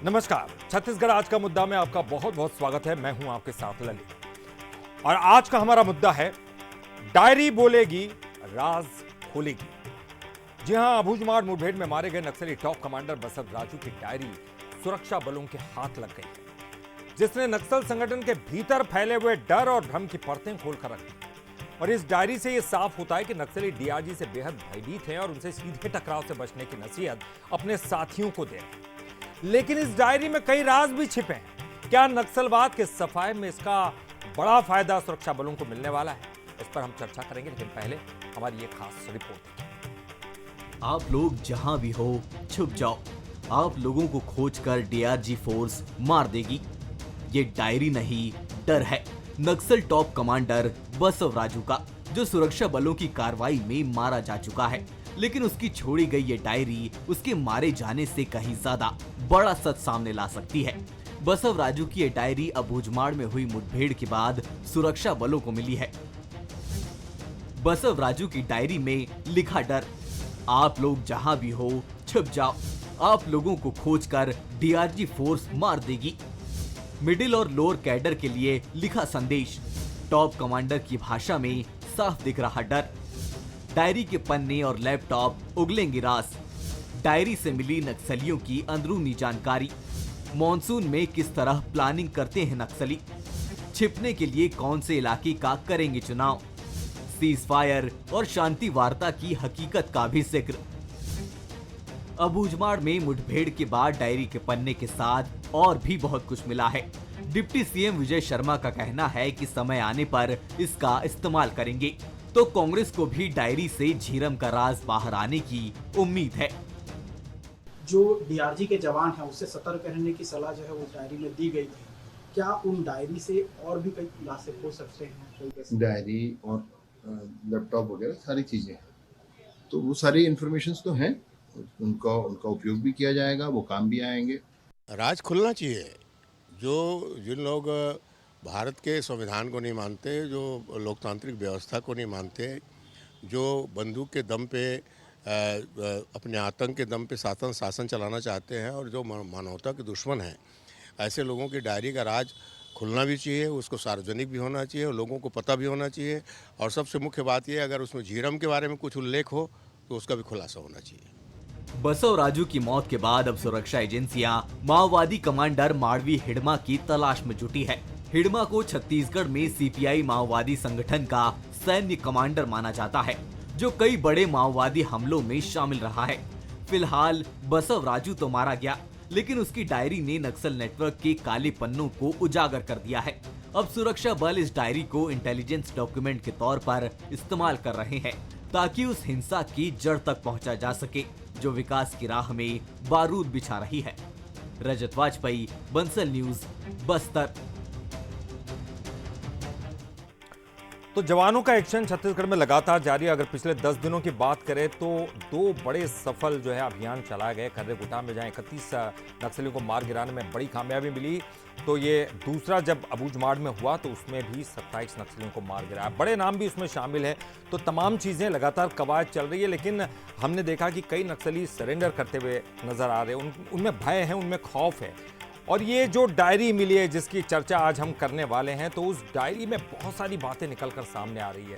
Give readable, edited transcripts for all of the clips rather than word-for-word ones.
नमस्कार। छत्तीसगढ़ आज का मुद्दा में आपका बहुत बहुत स्वागत है। मैं हूं आपके साथ ललित और आज का हमारा मुद्दा है डायरी बोलेगी, राज खोलेगी। जी हां, अबूझमाड़ मुठभेड़ में मारे गए नक्सली टॉप कमांडर बसव राजू की डायरी सुरक्षा बलों के हाथ लग गई है, जिसने नक्सल संगठन के भीतर फैले हुए डर और भ्रम की परतें खोलकर रख दी। और इस डायरी से यह साफ होता है कि नक्सली डीआरजी से बेहद भयभीत हैं और उनसे सीधे टकराव से बचने की नसीहत अपने साथियों को दे रहे हैं। लेकिन इस डायरी में कई राज भी छिपे हैं। क्या नक्सलवाद के सफाए में इसका बड़ा फायदा सुरक्षा बलों को मिलने वाला है? इस पर हम चर्चा करेंगे, लेकिन पहले हमारी ये खास रिपोर्ट देखिए। आप लोग जहां भी हो छुप जाओ, आप लोगों को खोजकर डीआरजी फोर्स मार देगी। ये डायरी नहीं, डर है नक्सल टॉप कमांडर बसव राजू का, जो सुरक्षा बलों की कार्रवाई में मारा जा चुका है। लेकिन उसकी छोड़ी गई ये डायरी उसके मारे जाने से कहीं ज्यादा बड़ा सच सामने ला सकती है। बसव राजू की ये डायरी अबूझमाड़ में हुई मुठभेड़ के बाद सुरक्षा बलों को मिली है। बसव राजू की डायरी में लिखा डर, आप लोग जहां भी हो छुप जाओ, आप लोगों को खोजकर डीआरजी फोर्स मार देगी। मिडिल और लोअर कैडर के लिए लिखा संदेश, टॉप कमांडर की भाषा में साफ दिख रहा डर। डायरी के पन्ने और लैपटॉप उगलेंगे राज। डायरी से मिली नक्सलियों की अंदरूनी जानकारी, मॉनसून में किस तरह प्लानिंग करते हैं नक्सली, छिपने के लिए कौन से इलाके का करेंगे चुनाव, सीज फायर और शांति वार्ता की हकीकत का भी जिक्र। अबूझमाड़ में मुठभेड़ के बाद डायरी के पन्ने के साथ और भी बहुत कुछ मिला है। डिप्टी सीएम विजय शर्मा का कहना है कि समय आने पर इसका इस्तेमाल करेंगे, तो कांग्रेस को भी डायरी से झीरम का राज बाहर आने की उम्मीद है। जो डीआरजी के जवान हैं उससे सतर्क रहने की सलाह जो है वो डायरी में दी गई थी। क्या उन डायरी से और भी कई खुलासे हो सकते हैं? डायरी और लैपटॉप वगैरह सारी चीज़ें हैं, तो वो सारी इन्फॉर्मेशंस तो हैं, उनका उपयोग भी किया जाएगा, वो काम भी आएंगे। राज खुलना चाहिए। जिन लोग भारत के संविधान को नहीं मानते, जो लोकतांत्रिक व्यवस्था को नहीं मानते, जो बंदूक के दम पे अपने आतंक के दम पे शासन चलाना चाहते हैं और जो मानवता के दुश्मन हैं, ऐसे लोगों की डायरी का राज खुलना भी चाहिए, उसको सार्वजनिक भी होना चाहिए और लोगों को पता भी होना चाहिए। और सबसे मुख्य बात यह, अगर उसमें झीरम के बारे में कुछ उल्लेख हो तो उसका भी खुलासा होना चाहिए। बसव राजू की मौत के बाद अब सुरक्षा एजेंसियां माओवादी कमांडर माड़वी हिडमा की तलाश में जुटी है। हिडमा को छत्तीसगढ़ में सीपीआई माओवादी संगठन का सैन्य कमांडर माना जाता है, जो कई बड़े माओवादी हमलों में शामिल रहा है। फिलहाल बसव राजू तो मारा गया, लेकिन उसकी डायरी ने नक्सल नेटवर्क के काले पन्नों को उजागर कर दिया है। अब सुरक्षा बल इस डायरी को इंटेलिजेंस डॉक्यूमेंट के तौर पर इस्तेमाल कर रहे हैं, ताकि उस हिंसा की जड़ तक पहुंचा जा सके जो विकास की राह में बारूद बिछा रही है। रजत वाजपेयी, बंसल न्यूज, बस्तर। तो जवानों का एक्शन छत्तीसगढ़ में लगातार जारी है। अगर पिछले 10 दिनों की बात करें तो 2 बड़े सफल जो है अभियान चलाए गए। खर्रेगुटा में जहां 31 नक्सलियों को मार गिराने में बड़ी कामयाबी मिली, तो ये दूसरा जब अबूझमाड़ में हुआ तो उसमें भी 27 नक्सलियों को मार गिराया। बड़े नाम भी उसमें शामिल है। तो तमाम चीज़ें लगातार कवायद चल रही है, लेकिन हमने देखा कि कई नक्सली सरेंडर करते हुए नजर आ रहे हैं। उनमें भय है, उनमें खौफ है। और ये जो डायरी मिली है जिसकी चर्चा आज हम करने वाले हैं, तो उस डायरी में बहुत सारी बातें निकलकर सामने आ रही है।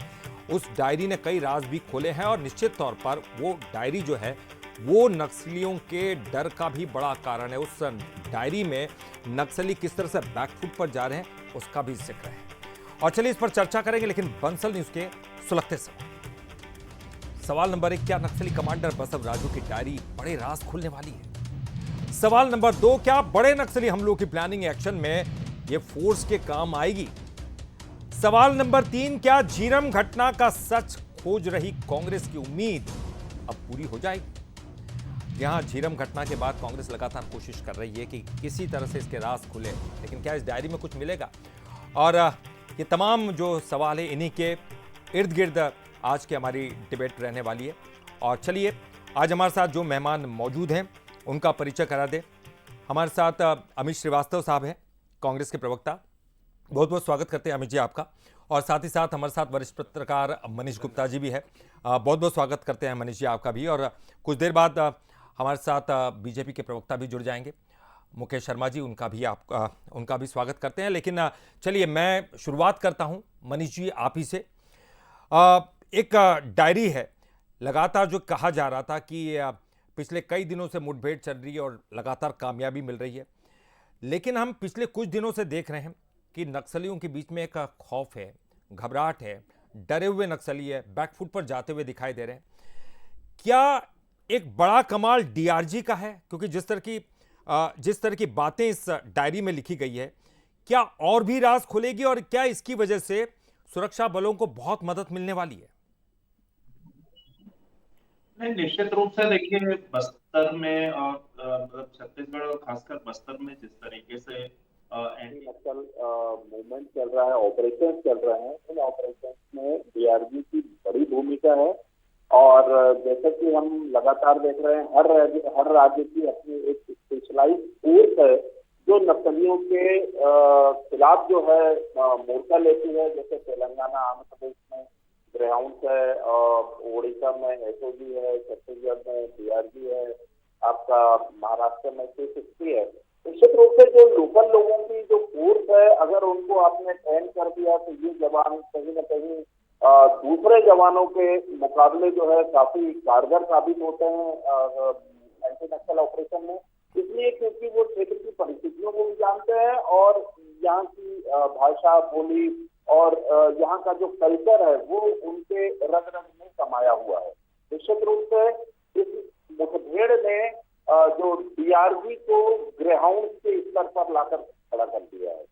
उस डायरी ने कई राज भी खोले हैं और निश्चित तौर पर वो डायरी जो है वो नक्सलियों के डर का भी बड़ा कारण है। उस डायरी में नक्सली किस तरह से बैकफुट पर जा रहे हैं उसका भी जिक्र है। और चलिए इस पर चर्चा करेंगे, लेकिन बंसल न्यूज के सुलगते सवाल नंबर 1, क्या नक्सली कमांडर बसव राजू की डायरी बड़े राज खुलने वाली है? सवाल नंबर 2, क्या बड़े नक्सली हमलों की प्लानिंग एक्शन में यह फोर्स के काम आएगी? सवाल नंबर 3, क्या झीरम घटना का सच खोज रही कांग्रेस की उम्मीद अब पूरी हो जाएगी? यहां झीरम घटना के बाद कांग्रेस लगातार कोशिश कर रही है कि किसी तरह से इसके राज खुले, लेकिन क्या इस डायरी में कुछ मिलेगा? और ये तमाम जो सवाल है, इन्हीं के इर्द गिर्द आज की हमारी डिबेट रहने वाली है। और चलिए आज हमारे साथ जो मेहमान मौजूद हैं उनका परिचय करा दे। हमारे साथ अमित श्रीवास्तव साहब हैं, कांग्रेस के प्रवक्ता। बहुत बहुत स्वागत करते हैं अमित जी आपका। और साथ ही साथ हमारे साथ वरिष्ठ पत्रकार मनीष गुप्ता जी भी है। बहुत बहुत स्वागत करते हैं मनीष जी आपका भी। और कुछ देर बाद हमारे साथ बीजेपी के प्रवक्ता भी जुड़ जाएंगे। मुकेश शर्मा जी, उनका भी स्वागत करते हैं। लेकिन चलिए मैं शुरुआत करता हूं मनीष जी आप ही से। एक डायरी है, लगातार जो कहा जा रहा था कि पिछले कई दिनों से मुठभेड़ चल रही है और लगातार कामयाबी मिल रही है, लेकिन हम पिछले कुछ दिनों से देख रहे हैं कि नक्सलियों के बीच में एक खौफ है, घबराहट है, डरे हुए नक्सली है, बैकफुट पर जाते हुए दिखाई दे रहे हैं। क्या एक बड़ा कमाल डीआरजी का है? क्योंकि जिस तरह की बातें इस डायरी में लिखी गई है, क्या और भी राज खुलेगी और क्या इसकी वजह से सुरक्षा बलों को बहुत मदद मिलने वाली है? नहीं, निश्चित रूप से देखिए बस्तर में और छत्तीसगढ़ और खासकर बस्तर में जिस तरीके से एंटी नक्सल मूवमेंट चल रहा है, ऑपरेशन चल रहे हैं, इन ऑपरेशन में डीआरजी की बड़ी भूमिका है। और जैसे कि हम लगातार देख रहे हैं, हर राज्य की अपनी एक स्पेशलाइज्ड फोर्स है जो नक्सलियों के खिलाफ जो है मोर्चा लेती है। जैसे तेलंगाना, आंध्र प्रदेश में ग्रेहाउंड है, उड़ीसा में एसओजी है, छत्तीसगढ़ में डीआरजी है, आपका महाराष्ट्र में 360 है। निश्चित रूप से जो लोकल लोगों की जो फोर्स है, अगर उनको आपने ट्रेन कर दिया तो ये जवान कहीं न कहीं दूसरे जवानों के मुकाबले जो है काफी कारगर साबित होते हैं एंटी नक्सल ऑपरेशन में। इसलिए क्योंकि वो क्षेत्र की परिस्थितियों को भी जानते हैं और यहाँ की भाषा, बोली और यहाँ का जो कल्चर है वो उनके रग रग में समाया हुआ है। निश्चित रूप से इस मुठभेड़ ने जो डीआरजी को ग्रेहाउंड के स्तर पर लाकर खड़ा कर दिया है।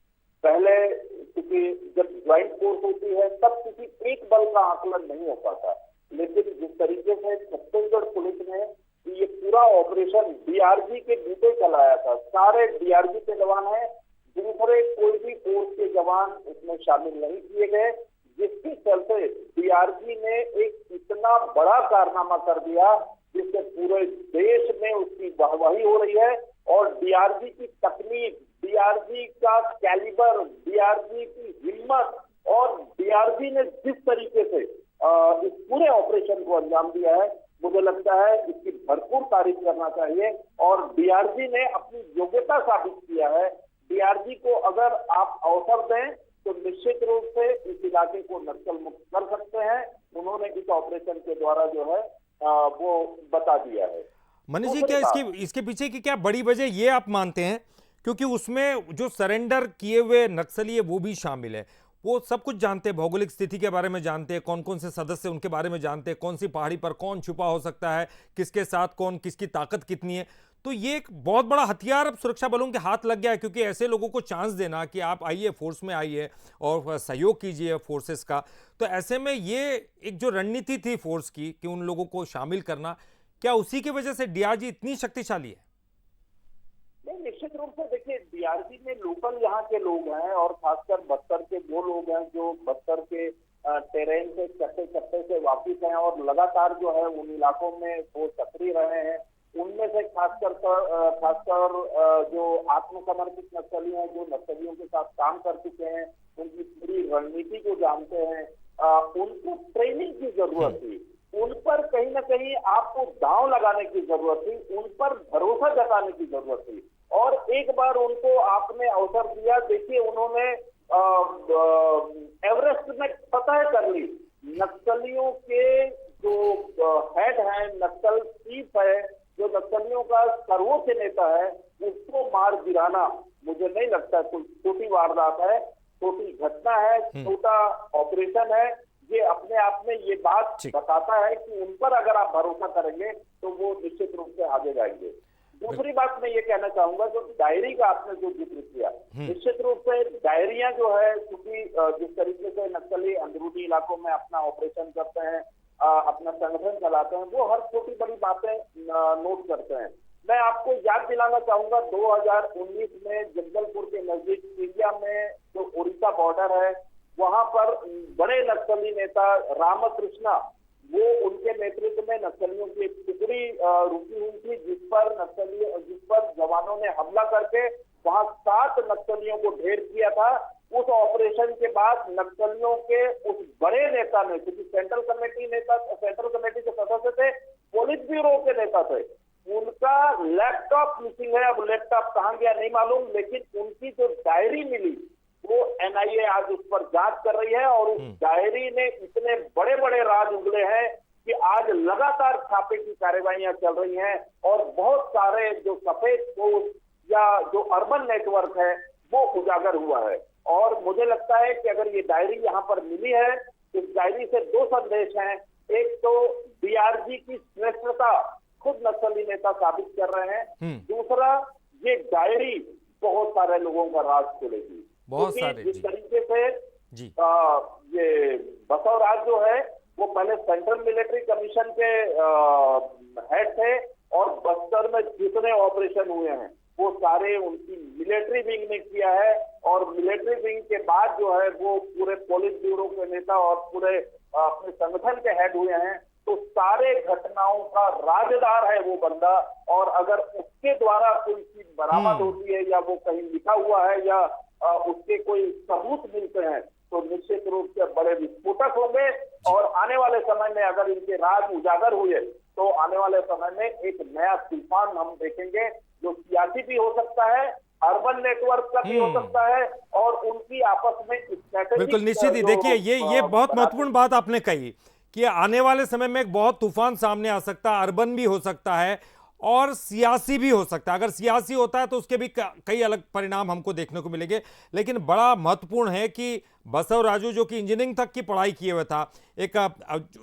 पहले क्योंकि जब ज्वाइंट फोर्स होती है तब किसी एक बल का आकलन नहीं हो पाता, लेकिन जिस तरीके से छत्तीसगढ़ पुलिस ने ये पूरा ऑपरेशन डीआरजी के बूते चलाया था, सारे डीआरजी के जवान हैं, दूसरे कोई भी फोर्स के जवान इसमें शामिल नहीं किए गए, जिसके चलते डीआरजी ने एक इतना बड़ा कारनामा कर दिया जिससे पूरे देश में उसकी वाहवाही हो रही है। और डीआरजी की तकनीक, डीआरजी का कैलिबर, डीआरजी की हिम्मत और डीआरजी ने जिस तरीके से इस पूरे ऑपरेशन को अंजाम दिया है, मुझे लगता है इसकी भरपूर तारीफ करना चाहिए। और डीआरजी ने अपनी योग्यता साबित किया है। डीआरजी को अगर आप अवसर दें तो निश्चित रूप से इस इलाके को नक्सल मुक्त कर सकते हैं। उन्होंने इस ऑपरेशन के द्वारा जो है वो बता दिया है। मनीष जी, क्या इसके पीछे की क्या बड़ी वजह ये आप मानते हैं? क्योंकि उसमें जो सरेंडर किए हुए नक्सली है वो भी शामिल है, वो सब कुछ जानते हैं, भौगोलिक स्थिति के बारे में जानते हैं, कौन कौन से सदस्य उनके बारे में जानते हैं, कौन सी पहाड़ी पर कौन छुपा हो सकता है, किसके साथ कौन, किसकी ताकत कितनी है। तो ये एक बहुत बड़ा हथियार अब सुरक्षा बलों के हाथ लग गया है, क्योंकि ऐसे लोगों को चांस देना कि आप आइए, फोर्स में आइए और सहयोग कीजिए फोर्सेस का, तो ऐसे में ये एक जो रणनीति थी फोर्स की कि उन लोगों को शामिल करना, क्या उसी की वजह से डीआरजी इतनी शक्तिशाली है? नहीं, निश्चित रूप से देखिए डीआरजी में लोकल यहाँ के लोग हैं और खासकर बस्तर के वो लोग हैं जो बस्तर के टेरेन से चप्पे चप्पे से वाकिफ हैं और लगातार जो है उन इलाकों में वो सक्रिय रहे हैं। उनमें से खासकर जो आत्मसमर्पित नक्सली हैं, जो नक्सलियों के साथ काम कर चुके हैं, उनकी पूरी रणनीति को जानते हैं, उनको ट्रेनिंग की जरूरत थी, उन पर कहीं ना कहीं आपको दांव लगाने की जरूरत थी, उन पर भरोसा जताने की जरूरत थी। और एक बार उनको आपने अवसर दिया, देखिए उन्होंने एवरेस्ट में फतह कर ली। नक्सलियों के जो हेड है, नक्सल चीफ है, जो नक्सलियों का सर्वोच्च नेता है, उसको मार गिराना मुझे नहीं लगता कोई छोटी वारदात है, छोटी घटना है, छोटा ऑपरेशन है। ये अपने आप में ये बात बताता है कि उन पर अगर आप भरोसा करेंगे तो वो निश्चित रूप से आगे जाएंगे। दूसरी बात मैं ये कहना चाहूंगा, जो डायरी का आपने जो जिक्र किया, निश्चित रूप से डायरियां जो है, क्योंकि जिस तरीके से नक्सली अंदरूनी इलाकों में अपना ऑपरेशन करते हैं, अपना संगठन चलाते हैं, वो हर छोटी बड़ी बातें नोट करते हैं। मैं आपको याद दिलाना चाहूंगा 2019 में जगदलपुर के नजदीक सीरिया में जो उड़ीसा बॉर्डर है, वहां पर बड़े नक्सली नेता रामकृष्णा, वो उनके नेतृत्व में नक्सलियों की एक टुकड़ी रुकी हुई थी, जिस पर जवानों ने हमला करके वहां 7 नक्सलियों को ढेर किया था। उस ऑपरेशन के बाद नक्सलियों के उस बड़े नेता ने, क्योंकि सेंट्रल कमेटी के सदस्य थे, पुलिस ब्यूरो के नेता थे, उनका उनका लैपटॉप मिसिंग है। अब लैपटॉप कहाँ गया नहीं मालूम, लेकिन उनकी जो डायरी मिली वो एनआईए आज उस पर जांच कर रही है और उस डायरी ने इतने बड़े बड़े राज उगले हैं कि आज लगातार छापे की कार्रवाइयां चल रही हैं और बहुत सारे जो सफेद पोस्ट या जो अर्बन नेटवर्क है वो उजागर हुआ है। और मुझे लगता है कि अगर ये डायरी यहाँ पर मिली है, इस डायरी से दो संदेश हैं। एक तो डीआरजी की श्रेष्ठता खुद नक्सली नेता साबित कर रहे हैं, दूसरा ये डायरी बहुत सारे लोगों का राज खोलेगी। बहुत सारे जिस तरीके से जी ये बसवराज जो है वो पहले सेंट्रल मिलिट्री कमीशन के हेड थे और बस्तर में जितने ऑपरेशन हुए हैं वो सारे उनकी मिलिट्री विंग ने किया है और मिलिट्री विंग के बाद जो है वो पूरे पुलिस ब्यूरो के नेता और पूरे अपने संगठन के हेड हुए हैं। तो सारे घटनाओं का राजदार है वो बंदा, और अगर उसके द्वारा कोई चीज बरामद होती है या वो कहीं लिखा हुआ है या उसके कोई सबूत मिलते हैं तो निश्चित रूप से बड़े विस्फोटक होंगे। और आने वाले समय में अगर इनके राज उजागर हुए तो आने वाले समय में एक नया तूफान हम देखेंगे, जो सियासी भी हो सकता है, अर्बन नेटवर्क का भी हो सकता है और उनकी आपस में बिल्कुल निश्चित ही। देखिए ये बहुत महत्वपूर्ण बात आपने कही कि आने वाले समय में एक बहुत तूफान सामने आ सकता है, अर्बन भी हो सकता है और सियासी भी हो सकता है। अगर सियासी होता है तो उसके भी कई अलग परिणाम हमको देखने को मिलेंगे। लेकिन बड़ा महत्वपूर्ण है कि बसवराजू जो कि इंजीनियरिंग तक की पढ़ाई किए हुए था, एक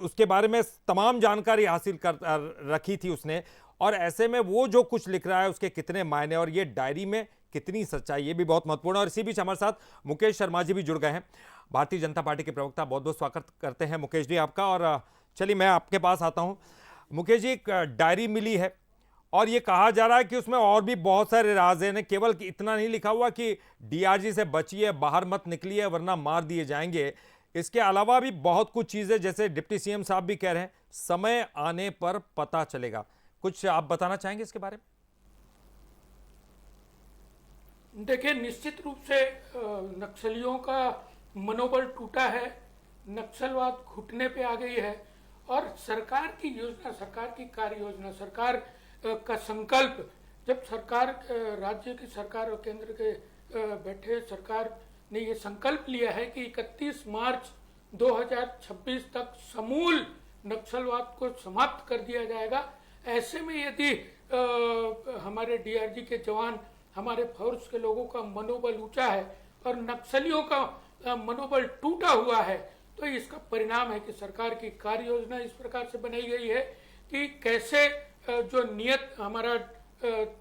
उसके बारे में तमाम जानकारी हासिल कर रखी थी उसने, और ऐसे में वो जो कुछ लिख रहा है उसके कितने मायने और ये डायरी में कितनी सच्चाई, ये भी बहुत महत्वपूर्ण है। और इसी बीच हमारे साथ मुकेश शर्मा जी भी जुड़ गए हैं, भारतीय जनता पार्टी के प्रवक्ता। बहुत बहुत स्वागत करते हैं मुकेश जी आपका। और चलिए मैं आपके पास आता हूं। मुकेश जी, एक डायरी मिली है और ये कहा जा रहा है कि उसमें और भी बहुत सारे राज हैं, केवल इतना नहीं लिखा हुआ कि डीआरजी से बचिए, बाहर मत निकलिए वरना मार दिए जाएंगे। इसके अलावा भी बहुत कुछ चीजें, जैसे डिप्टी सीएम साहब भी कह रहे हैं समय आने पर पता चलेगा। कुछ आप बताना चाहेंगे इसके बारे में? देखिए, निश्चित रूप से नक्सलियों का मनोबल टूटा है, नक्सलवाद घुटने पे आ गई है और सरकार की योजना, सरकार की कार्य योजना, सरकार का संकल्प, जब सरकार, राज्य की सरकार और केंद्र के बैठे सरकार ने ये संकल्प लिया है कि 31 मार्च 2026 तक समूल नक्सलवाद को समाप्त कर दिया जाएगा। ऐसे में यदि हमारे डीआरजी के जवान, हमारे फोर्स के लोगों का मनोबल ऊंचा है और नक्सलियों का मनोबल टूटा हुआ है, तो इसका परिणाम है कि सरकार की कार्य योजना इस प्रकार से बनाई गई है कि कैसे जो नियत हमारा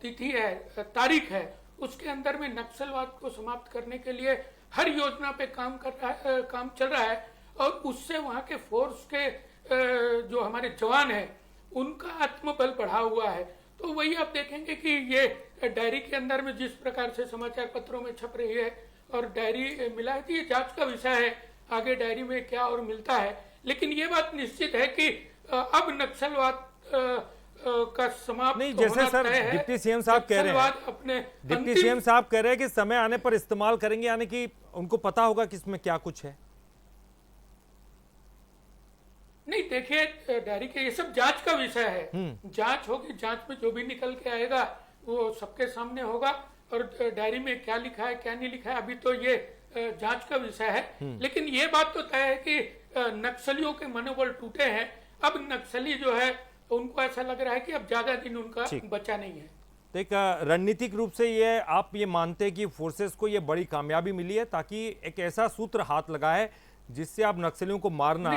तिथि है, तारीख है, उसके अंदर में नक्सलवाद को समाप्त करने के लिए हर योजना पे काम चल रहा है और उससे वहाँ के फोर्स के जो हमारे जवान हैं उनका आत्मबल बढ़ा हुआ है। तो वही आप देखेंगे कि ये डायरी के अंदर में जिस प्रकार से समाचार पत्रों में छप रही है और डायरी मिला है, तो ये जांच का विषय है आगे डायरी में क्या और मिलता है। लेकिन ये बात निश्चित है कि अब नक्सलवाद का समाप्त नहीं, जैसे सर डिप्टी सीएम साहब कह रहे हैं, डिप्टी सीएम साहब कह रहे हैं कि समय आने पर इस्तेमाल करेंगे, यानी कि उनको पता होगा कि इसमें क्या कुछ है। नहीं, देखिए, डायरी के ये सब जांच का विषय है, जांच होगी, जांच में जो भी निकल के आएगा वो सबके सामने होगा और डायरी में क्या लिखा है क्या नहीं लिखा है अभी तो ये जांच का विषय है। लेकिन ये बात तो तय है कि नक्सलियों के मनोबल टूटे हैं। अब नक्सली जो है उनको ऐसा लग रहा है कि अब ज्यादा दिन उनका बचा नहीं है। तो एक रणनीतिक रूप से ये आप ये मानते हैं कि फोर्सेस को ये बड़ी कामयाबी मिली है ताकि एक ऐसा सूत्र हाथ लगा है जिससे आप नक्सलियों को मारना,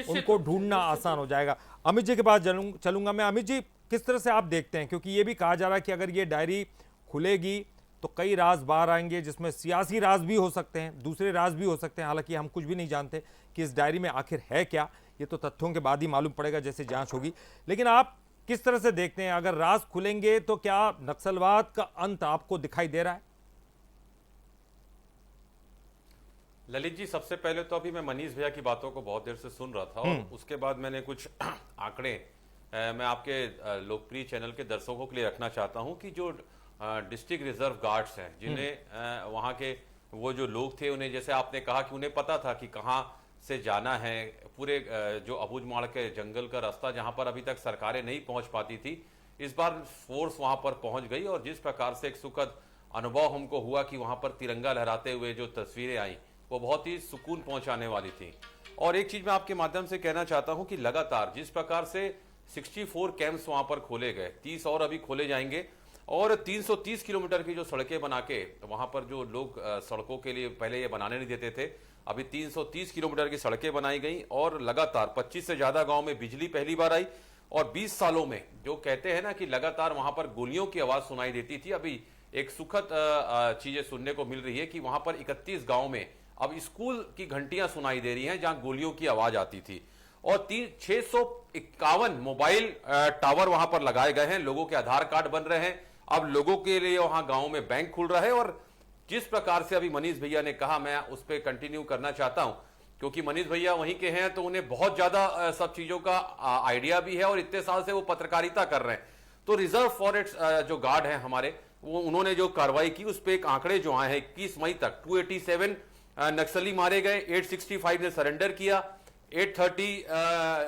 उनको ढूंढना आसान हो जाएगा। अमित जी के पास चलूंगा मैं। अमित जी, किस तरह से आप देखते हैं, क्योंकि ये भी कहा जा रहा है कि अगर ये डायरी खुलेगी तो कई राज बाहर आएंगे, जिसमें सियासी राज भी हो सकते हैं, दूसरे राज भी हो सकते हैं। हालांकि हम कुछ भी नहीं जानते कि इस डायरी में आखिर है क्या, ये तो तथ्यों के बाद ही मालूम पड़ेगा जैसे जांच होगी। लेकिन आप किस तरह से देखते हैं, अगर राज खुलेंगे तो क्या नक्सलवाद का अंत आपको दिखाई दे रहा है? ललित जी, सबसे पहले तो अभी मैं मनीष भैया की बातों को बहुत देर से सुन रहा था और उसके बाद मैंने कुछ आंकड़े मैं आपके लोकप्रिय चैनल के दर्शकों के लिए रखना चाहता हूं कि जो डिस्ट्रिक्ट रिजर्व गार्ड्स हैं, जिन्हें वहां के वो जो लोग थे, उन्हें जैसे आपने कहा कि उन्हें पता था कि कहाँ से जाना है, पूरे जो अबूझमाड़ के जंगल का रास्ता जहां पर अभी तक सरकारें नहीं पहुंच पाती थी, इस बार फोर्स वहां पर पहुंच गई और जिस प्रकार से एक सुखद अनुभव हमको हुआ कि वहां पर तिरंगा लहराते हुए जो तस्वीरें आई वो बहुत ही सुकून पहुंचाने वाली थी। और एक चीज मैं आपके माध्यम से कहना चाहता हूं कि लगातार जिस प्रकार से 64 कैंप्स वहां पर खोले गए, 30 और अभी खोले जाएंगे और 330 किलोमीटर की जो सड़कें बना के वहां पर जो लोग सड़कों के लिए पहले ये बनाने नहीं देते थे, अभी 330 किलोमीटर की सड़कें बनाई गई और लगातार 25 से ज्यादा गांव में बिजली पहली बार आई। और 20 सालों में जो कहते हैं ना कि लगातार वहां पर गोलियों की आवाज सुनाई देती थी, अभी एक सुखद चीजें सुनने को मिल रही है कि वहां पर 31 गांव में अब स्कूल की घंटियां सुनाई दे रही हैं जहां गोलियों की आवाज आती थी। और 651 मोबाइल टावर वहां पर लगाए गए हैं, लोगों के आधार कार्ड बन रहे हैं, अब लोगों के लिए वहां गांव में बैंक खुल रहा है। और जिस प्रकार से अभी मनीष भैया ने कहा, मैं उस पर कंटिन्यू करना चाहता हूं क्योंकि मनीष भैया वहीं के हैं तो उन्हें बहुत ज्यादा सब चीजों का आइडिया भी है और इतने साल से वो पत्रकारिता कर रहे हैं। तो रिजर्व फॉरेस्ट जो गार्ड हैं हमारे, वो उन्होंने जो कार्रवाई की उस पर एक आंकड़े जो आए हैं 21 मई तक 287 नक्सली मारे गए, 865 ने सरेंडर किया, 830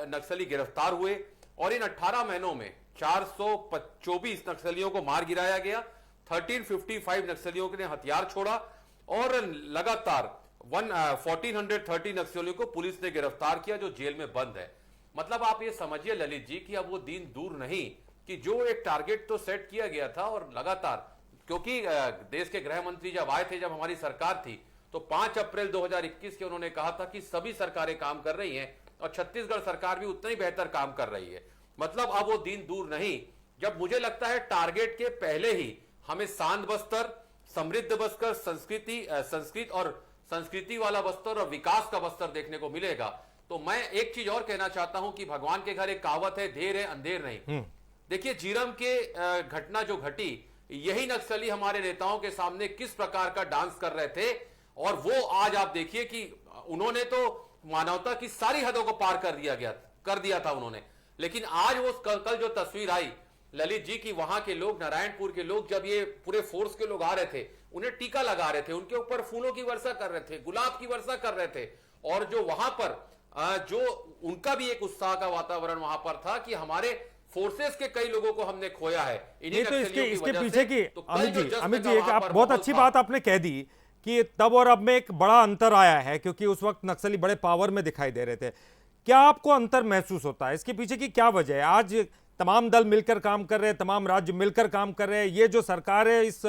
नक्सली गिरफ्तार हुए और इन 18 महीनों में 424 नक्सलियों को मार गिराया गया, 1355 नक्सलियों ने हथियार छोड़ा और लगातार 1430 नक्सलियों को पुलिस ने गिरफ्तार किया जो जेल में बंद है। मतलब आप ये समझिए ललित जी कि अब वो दिन दूर नहीं कि जो एक टारगेट तो सेट किया गया था और लगातार, क्योंकि देश के गृह मंत्री जब आए थे, जब हमारी सरकार थी, तो 5 अप्रैल 2021 के उन्होंने कहा था कि सभी सरकारें काम कर रही हैं और छत्तीसगढ़ सरकार भी उतना ही बेहतर काम कर रही है। मतलब अब वो दिन दूर नहीं जब मुझे लगता है टारगेट के पहले ही हमें शांत बस्तर, समृद्ध बस्तर, संस्कृत और संस्कृति वाला बस्तर और विकास का बस्तर देखने को मिलेगा। तो मैं एक चीज और कहना चाहता हूं कि भगवान के घर एक कहावत है, देर है अंधेर नहीं। देखिए झीरम के घटना जो घटी, यही नक्सली हमारे नेताओं के सामने किस प्रकार का डांस कर रहे थे और वो आज आप देखिए कि उन्होंने तो मानवता की सारी हदों को पार कर दिया था उन्होंने। लेकिन आज वो कल जो तस्वीर आई ललित जी की वहां के लोग, नारायणपुर के लोग, जब ये पूरे फोर्स के लोग आ रहे थे, उन्हें टीका लगा रहे थे, उनके ऊपर फूलों की वर्षा कर रहे थे, गुलाब की वर्षा कर रहे थे और जो वहां पर जो उनका भी एक उत्साह का वातावरण वहां पर था कि हमारे फोर्सेस के कई लोगों को हमने खोया है। नहीं तो इसके पीछे की अमित जी एक आप बहुत अच्छी बात आपने कह दी कि तब और अब में एक बड़ा अंतर आया है क्योंकि उस वक्त नक्सली बड़े पावर में दिखाई दे रहे थे। क्या आपको अंतर महसूस होता है? इसके पीछे की क्या वजह है? आज तमाम दल मिलकर काम कर रहे हैं, तमाम राज्य मिलकर काम कर रहे हैं, ये जो सरकार है इस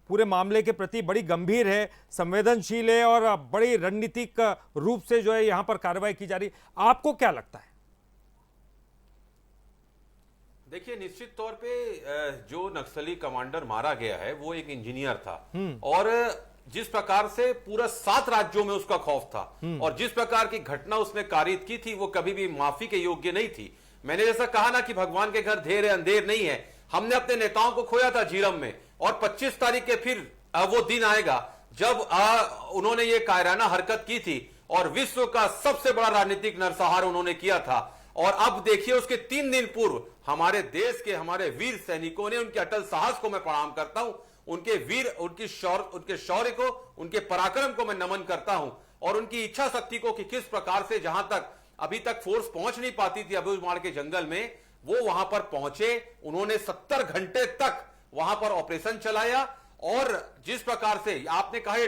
पूरे मामले के प्रति बड़ी गंभीर है, संवेदनशील है और बड़ी रणनीतिक रूप से जो है यहां पर कार्रवाई की जा रही, आपको क्या लगता है? देखिए निश्चित तौर पे जो नक्सली कमांडर मारा गया है वो एक इंजीनियर था और जिस प्रकार से पूरा 7 राज्यों में उसका खौफ था और जिस प्रकार की घटना उसने कारित की थी वो कभी भी माफी के योग्य नहीं थी। मैंने जैसा कहा ना कि भगवान के घर देर है अंधेर नहीं है, हमने अपने नेताओं को खोया था झीरम में और 25 तारीख के फिर वो दिन आएगा जब उन्होंने ये कायराना हरकत की थी और विश्व का सबसे बड़ा राजनीतिक नरसंहार उन्होंने किया था। और अब देखिए उसके 3 दिन पूर्व हमारे देश के हमारे वीर सैनिकों ने, उनके अटल साहस को मैं प्रणाम करता हूं, उनके वीर, उनके शौर्य को, उनके पराक्रम को मैं नमन करता हूं और उनकी इच्छा शक्ति को कि किस प्रकार से जहां तक अभी तक फोर्स पहुंच नहीं पाती थी अबूझमाड़ के जंगल में, वो वहां पर पहुंचे, उन्होंने 70 घंटे तक वहां पर ऑपरेशन चलाया और जिस प्रकार से आपने कहा ये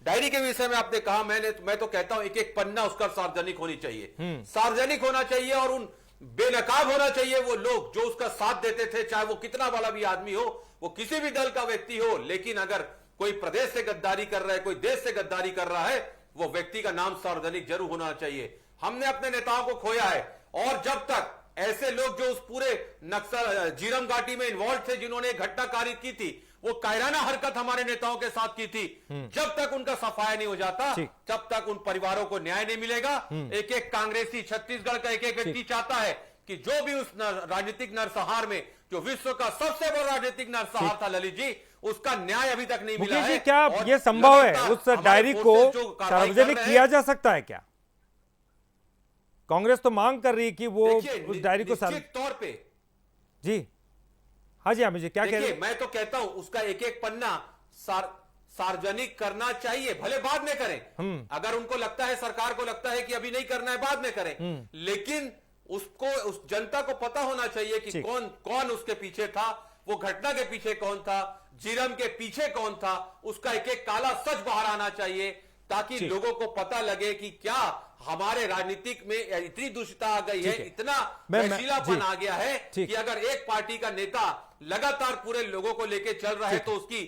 डायरी के विषय में आपने कहा, मैं तो कहता हूं एक पन्ना उसका सार्वजनिक होनी चाहिए, सार्वजनिक होना चाहिए और उन बेनकाब होना चाहिए वो लोग जो उसका साथ देते थे, चाहे वो कितना बड़ा भी आदमी हो, वो किसी भी दल का व्यक्ति हो। लेकिन अगर कोई प्रदेश से गद्दारी कर रहा है, कोई देश से गद्दारी कर रहा है, वो व्यक्ति का नाम सार्वजनिक जरूर होना चाहिए। हमने अपने नेताओं को खोया है और जब तक ऐसे लोग जो उस पूरे नक्सल झीरम घाटी में इन्वॉल्व थे, जिन्होंने घटना कारित की थी, वो कायराना हरकत हमारे नेताओं के साथ की थी, जब तक उनका सफाया नहीं हो जाता तब तक उन परिवारों को न्याय नहीं मिलेगा। एक एक कांग्रेसी, छत्तीसगढ़ का एक एक व्यक्ति चाहता है कि जो भी उस राजनीतिक नरसंहार में, जो विश्व का सबसे बड़ा राजनीतिक नरसंहार था ललित जी, उसका न्याय अभी तक नहीं मिला है। क्या ये संभव है उस डायरी को सार्वजनिक किया जा सकता है क्या? कांग्रेस तो मांग कर रही है कि वो उस डायरी को तौर पे जी हाँ जी अमित जी क्या कह रहे हैं? मैं तो कहता हूं उसका एक एक पन्ना सार्वजनिक करना चाहिए, भले बाद में करें, अगर उनको लगता है, सरकार को लगता है कि अभी नहीं करना है बाद में करें, लेकिन उसको, उस जनता को पता होना चाहिए कि कौन कौन उसके पीछे था, वो घटना के पीछे कौन था, जीरम के पीछे कौन था, उसका एक एक काला सच बाहर आना चाहिए, ताकि लोगों को पता लगे कि क्या हमारे राजनीतिक में इतनी दूषितता आ गई है, इतना वैशीलापन आ गया है कि अगर एक पार्टी का नेता लगातार पूरे लोगों को लेके चल रहा है तो उसकी।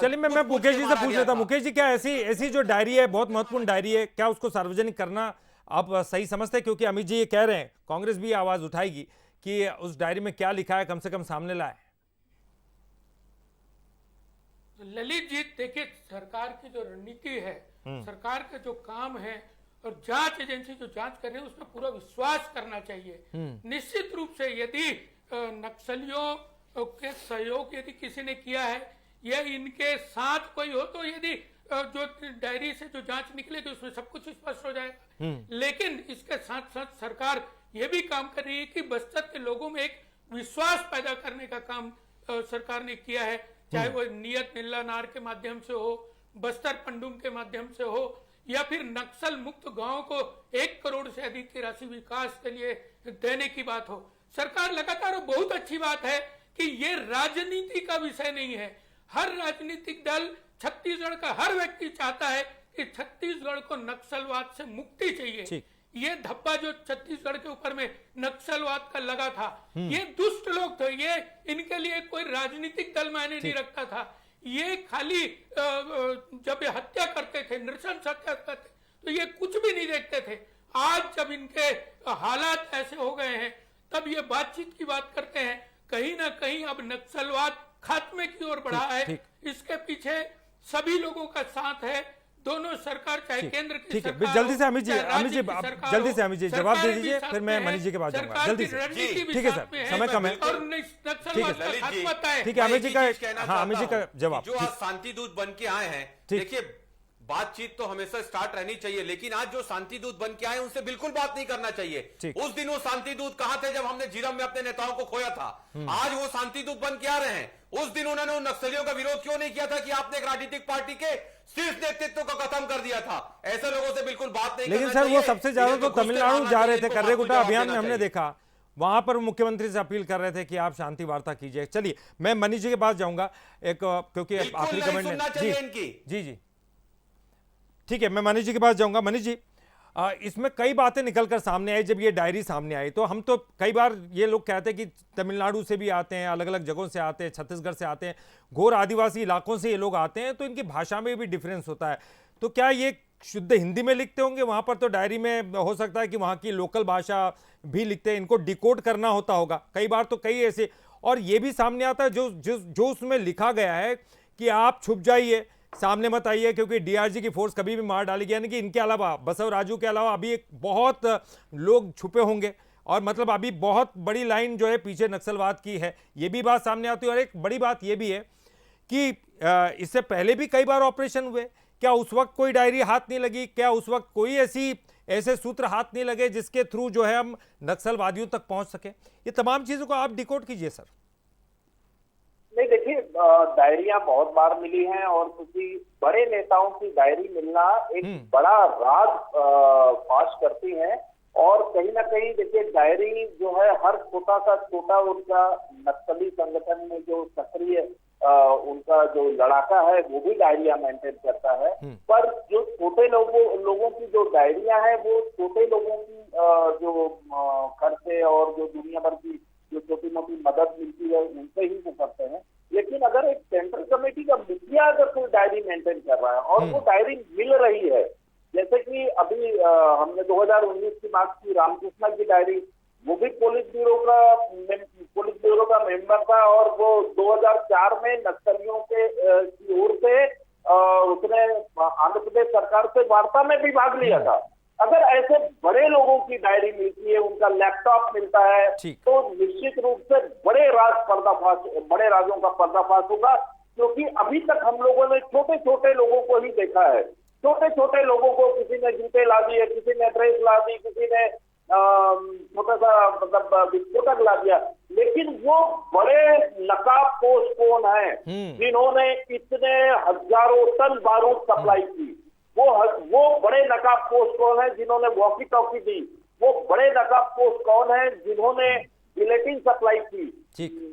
चलिए मैं मुकेश जी से पूछ लेता हूं। मुकेश जी, क्या ऐसी जो डायरी है, बहुत महत्वपूर्ण डायरी है, क्या उसको सार्वजनिक करना आप सही समझते हैं? क्योंकि अमित जी ये कह रहे हैं, कांग्रेस भी आवाज उठाएगी कि उस डायरी में क्या लिखा है कम से कम सामने लाए। ललित जी, देखिए, सरकार की जो रणनीति है, सरकार का जो काम है और जांच एजेंसी जो जांच कर रही है उसमें पूरा विश्वास करना चाहिए। निश्चित रूप से यदि नक्सलियों के सहयोग यदि किसी ने किया है या इनके साथ कोई हो, तो यदि जो डायरी से जो जांच निकलेगी उसमें सब कुछ स्पष्ट हो जाएगा। लेकिन इसके साथ साथ सरकार ये भी काम कर रही है कि बस्तर के लोगों में एक विश्वास पैदा करने का काम सरकार ने किया है, चाहे वो नियत नीला नार के माध्यम से हो, बस्तर पंडुम के माध्यम से हो, या फिर नक्सल मुक्त गांव को 1 करोड़ से अधिक की राशि विकास के लिए देने की बात हो। सरकार लगातार, बहुत अच्छी बात है कि ये राजनीति का विषय नहीं है। हर राजनीतिक दल, छत्तीसगढ़ का हर व्यक्ति चाहता है कि छत्तीसगढ़ को नक्सलवाद से मुक्ति चाहिए। ये धब्बा जो छत्तीसगढ़ के ऊपर में नक्सलवाद का लगा था, ये दुष्ट लोग थे, ये इनके लिए कोई राजनीतिक दल मायने नहीं रखता था। ये खाली जब ये हत्या करते थे, नृशंस हत्या करते, तो ये कुछ भी नहीं देखते थे। आज जब इनके हालात ऐसे हो गए हैं, तब ये बातचीत की बात करते हैं। कहीं ना कहीं अब नक्सलवाद खात्मे की ओर बढ़ा है। इसके पीछे सभी लोगों का साथ है, दोनों सरकार, चाहे केंद्र की सरकार, जल्दी से अमित जी जवाब दे दीजिए, फिर मैं मनीष जी के पास जाऊंगा जल्दी से। ठीक है सर, समय कम है। ठीक है अमित जी का, हाँ अमित जी का जवाब। जो आज शांति दूत बन के आए हैं, देखिए बातचीत तो हमेशा स्टार्ट रहनी चाहिए, लेकिन आज जो शांति दूत बन के आए उनसे बिल्कुल बात नहीं करना चाहिए। उस दिन वो शांति दूत कहां थे जब हमने जीरम में अपने नेताओं को खोया था? आज वो शांति दूत बन के आ रहे हैं। उस दिन उन्होंने उन नक्सलियों का विरोध क्यों नहीं किया था कि आपने एक राजनीतिक पार्टी के शीर्ष नेतृत्व को खत्म कर दिया था? ऐसे लोगों से बिल्कुल बात नहीं। लेकिन सर वो सबसे ज्यादा तो तमिलनाडु जा रहे थे, कर्रेगुटा अभियान में हमने देखा, वहां पर मुख्यमंत्री से अपील कर रहे थे कि आप शांति वार्ता कीजिए। चलिए मैं मनीष जी के पास जाऊंगा, एक क्योंकि आखिरी कमेंट जी ठीक है, मैं मनीष जी के पास जाऊंगा। मनीष जी, इसमें कई बातें निकलकर सामने आई जब ये डायरी सामने आई, तो हम तो कई बार ये लोग कहते हैं कि तमिलनाडु से भी आते हैं, अलग अलग जगहों से आते हैं, छत्तीसगढ़ से आते हैं, घोर आदिवासी इलाकों से ये लोग आते हैं, तो इनकी भाषा में भी डिफरेंस होता है। तो क्या ये शुद्ध हिंदी में लिखते होंगे? वहां पर तो डायरी में हो सकता है कि वहां की लोकल भाषा भी लिखते हैं, इनको डिकोड करना होता होगा कई बार। तो कई ऐसे, और ये भी सामने आता है जो उसमें लिखा गया है कि आप छुप जाइए, सामने मत आइए, क्योंकि डीआरजी की फोर्स कभी भी मार डालेगी। यानी कि इनके अलावा, बसव राजू के अलावा अभी एक बहुत लोग छुपे होंगे, और मतलब अभी बहुत बड़ी लाइन जो है पीछे नक्सलवाद की है, ये भी बात सामने आती है। और एक बड़ी बात ये भी है कि इससे पहले भी कई बार ऑपरेशन हुए, क्या उस वक्त कोई डायरी हाथ नहीं लगी? क्या उस वक्त कोई ऐसे सूत्र हाथ नहीं लगे जिसके थ्रू जो है हम नक्सलवादियों तक पहुंच सके? ये तमाम चीजों को आप डिकोड कीजिए सर। नहीं, देखिए, डायरियां बहुत बार मिली हैं, और किसी बड़े नेताओं की डायरी मिलना एक बड़ा राज पाश करती हैं। और कहीं ना कहीं देखिए, डायरी जो है हर छोटा सा छोटा उनका नक्सली संगठन में जो सक्रिय उनका जो लड़ाका है वो भी डायरिया मेंटेन करता है। पर जो छोटे लोगों की जो डायरियां हैं, वो छोटे लोगों की जो खर्चे और जो दुनिया भर की जो छोटी मोटी मदद मिलती है उनसे ही वो करते हैं। लेकिन अगर एक सेंट्रल कमेटी का मुखिया अगर कोई डायरी मेंटेन कर रहा है और वो डायरी मिल रही है, जैसे कि अभी हमने 2019 की बात की, रामकृष्णा की डायरी, वो भी पुलिस ब्यूरो का मेंबर था, और वो 2004 में नक्सलियों की ओर से उसने आंध्र प्रदेश सरकार से वार्ता में भी भाग लिया था। अगर ऐसे बड़े लोगों की डायरी मिलती है, उनका लैपटॉप मिलता है, तो निश्चित रूप से बड़े राजों का पर्दाफाश होगा। क्योंकि अभी तक हम लोगों ने छोटे छोटे लोगों को ही देखा है, छोटे छोटे लोगों को, किसी ने जूते ला दिए, किसी ने ड्रेस ला दी, किसी ने छोटा सा मतलब विस्फोटक ला दिया। लेकिन वो बड़े नकाबपोश कौन है जिन्होंने इतने हजारों टन बारूद सप्लाई की? वो बड़े नकाबपोश कौन है जिन्होंने वॉकी टॉकी दी? वो बड़े नकाबपोश कौन है जिन्होंने जिलेटिन सप्लाई की, ठीक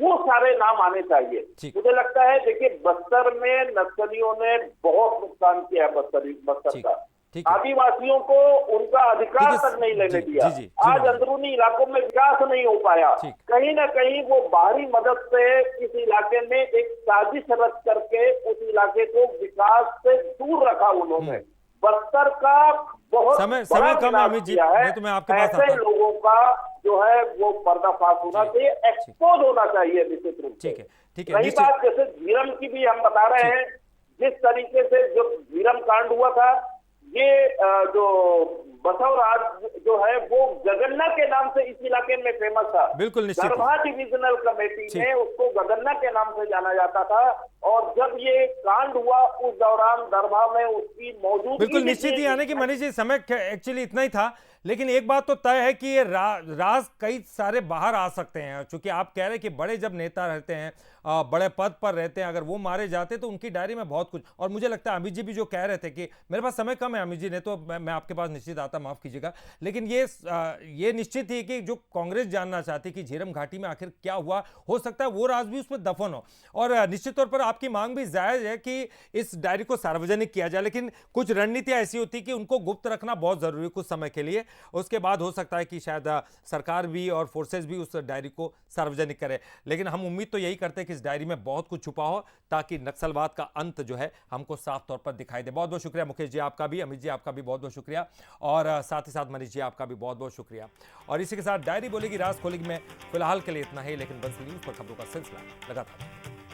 वो सारे नाम आने चाहिए। ठीक। मुझे लगता है देखिए बस्तर में नक्सलियों ने बहुत नुकसान किया है बस्तर ठीक, का। ठीक है। आदिवासियों को उनका अधिकार ठीक है, तक नहीं लेने जी, दिया। जी, जी, आज जी, अंदरूनी इलाकों में विकास नहीं हो पाया। ठीक। कहीं ना कहीं वो बाहरी मदद से इस इलाके में एक साजिश रच करके उस इलाके को विकास से दूर रखा उन्होंने। बस्तर का बहुत समय बड़ा कम है विनाश अमित जी, किया है। नहीं तो मैं आपके पास ऐसे आता। लोगों का जो है वो पर्दाफाश होना जी, चाहिए, एक्सपोज होना चाहिए निश्चित रूप से। ठीक है, ठीक है, रही निश्चित। बात जैसे झीरम की भी हम बता रहे हैं, जिस तरीके से जो झीरम कांड हुआ था, ये जो बसवराज जो है वो गगन्ना के नाम से इस इलाके में फेमस था। बिल्कुल निश्चित। दरभा डिविजनल कमेटी ठीक। में उसको गगन्ना के नाम से जाना जाता था, और जब ये कांड हुआ उस दौरान दरभा में उसकी मौजूदगी बिल्कुल निश्चित ही, यानी कि मनीष जी समय एक्चुअली इतना ही था, लेकिन एक बात तो तय है कि ये राज कई सारे बाहर आ सकते हैं, क्योंकि आप कह रहे हैं कि बड़े जब नेता रहते हैं, बड़े पद पर रहते हैं, अगर वो मारे जाते तो उनकी डायरी में बहुत कुछ। और मुझे लगता है अमित जी भी जो कह रहे थे कि मेरे पास समय कम है अमित जी, ने तो मैं आपके पास निश्चित आता, माफ कीजिएगा, लेकिन ये निश्चित ही कि जो कांग्रेस जानना चाहती कि झीरम घाटी में आखिर क्या हुआ, हो सकता है वो राज भी उसमें दफन हो। और निश्चित तौर पर आपकी मांग भी जायज है कि इस डायरी को सार्वजनिक किया जाए, लेकिन कुछ रणनीतियां ऐसी होती कि उनको गुप्त रखना बहुत जरूरी है कुछ समय के लिए। उसके बाद हो सकता है कि शायद सरकार भी और फोर्सेस भी उस डायरी को सार्वजनिक करे, लेकिन हम उम्मीद तो यही करते हैं कि इस डायरी में बहुत कुछ छुपा हो, ताकि नक्सलवाद का अंत जो है हमको साफ तौर पर दिखाई दे। बहुत बहुत शुक्रिया मुकेश जी आपका भी, अमित जी आपका भी बहुत बहुत शुक्रिया, और साथ ही साथ मनीष जी आपका भी बहुत बहुत शुक्रिया। और इसी के साथ डायरी बोलेगी राज खोलेगी में फिलहाल के लिए इतना ही, लेकिन बंसी न्यूज पर खबरों का सिलसिला लगातार।